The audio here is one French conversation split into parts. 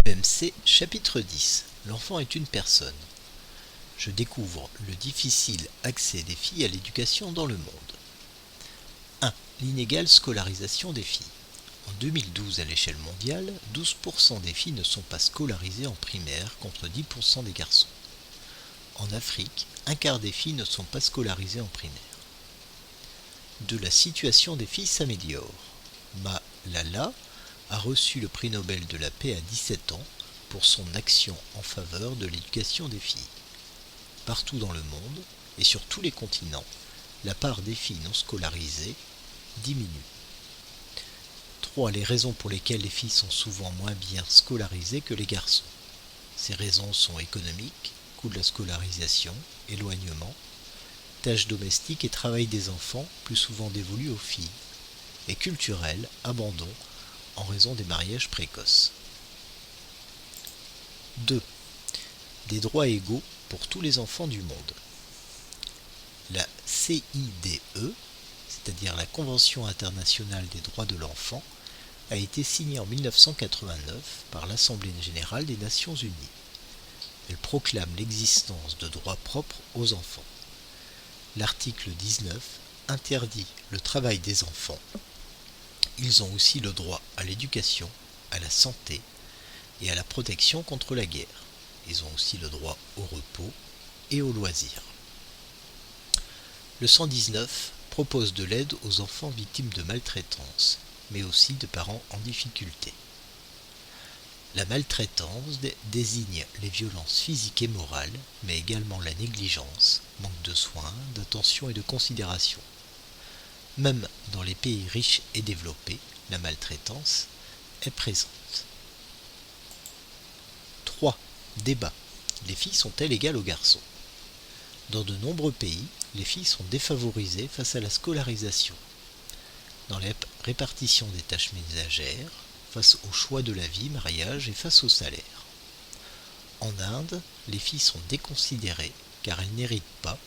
EMC chapitre 10. L'enfant est une personne. Je découvre le difficile accès des filles à l'éducation dans le monde. 1. L'inégale scolarisation des filles. En 2012, à l'échelle mondiale, 12% des filles ne sont pas scolarisées en primaire contre 10% des garçons. En Afrique, un quart des filles ne sont pas scolarisées en primaire. 2. La situation des filles s'améliore. Malala a reçu le prix Nobel de la paix à 17 ans pour son action en faveur de l'éducation des filles. Partout dans le monde, et sur tous les continents, la part des filles non scolarisées diminue. 3. Les raisons pour lesquelles les filles sont souvent moins bien scolarisées que les garçons. Ces raisons sont économiques, coût de la scolarisation, éloignement, tâches domestiques et travail des enfants plus souvent dévolus aux filles, et culturelles, abandon, en raison des mariages précoces. 2. Des droits égaux pour tous les enfants du monde. La CIDE, c'est-à-dire la Convention internationale des droits de l'enfant, a été signée en 1989 par l'Assemblée générale des Nations unies. Elle proclame l'existence de droits propres aux enfants. L'article 19 interdit le travail des enfants. Ils ont aussi le droit à l'éducation, à la santé et à la protection contre la guerre. Ils ont aussi le droit au repos et aux loisirs. Le 119 propose de l'aide aux enfants victimes de maltraitance, mais aussi de parents en difficulté. La maltraitance désigne les violences physiques et morales, mais également la négligence, manque de soins, d'attention et de considération. Même dans les pays riches et développés, la maltraitance est présente. 3. Débat. Les filles sont-elles égales aux garçons ? Dans de nombreux pays, les filles sont défavorisées face à la scolarisation. Dans la répartition des tâches ménagères, face au choix de la vie, mariage et face au salaire. En Inde, les filles sont déconsidérées car elles n'héritent pas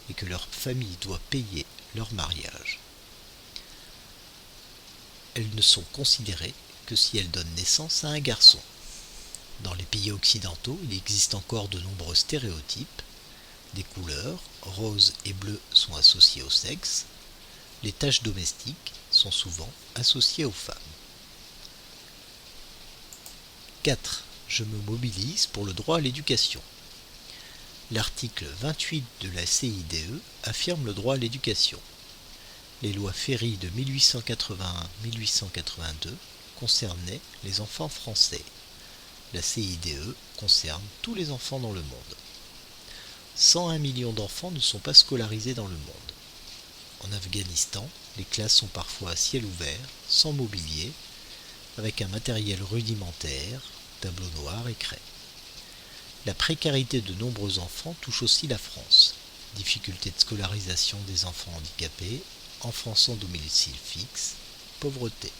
et que leur famille doit payer leur mariage. Elles ne sont considérées que si elles donnent naissance à un garçon. Dans les pays occidentaux, il existe encore de nombreux stéréotypes. Des couleurs, rose et bleu, sont associées au sexe. Les tâches domestiques sont souvent associées aux femmes. 4. Je me mobilise pour le droit à l'éducation. L'article 28 de la CIDE affirme le droit à l'éducation. Les lois Ferry de 1881-1882 concernaient les enfants français. La CIDE concerne tous les enfants dans le monde. 101 millions d'enfants ne sont pas scolarisés dans le monde. En Afghanistan, les classes sont parfois à ciel ouvert, sans mobilier, avec un matériel rudimentaire, tableau noir et craie. La précarité de nombreux enfants touche aussi la France. Difficulté de scolarisation des enfants handicapés, enfants sans domicile fixe, pauvreté.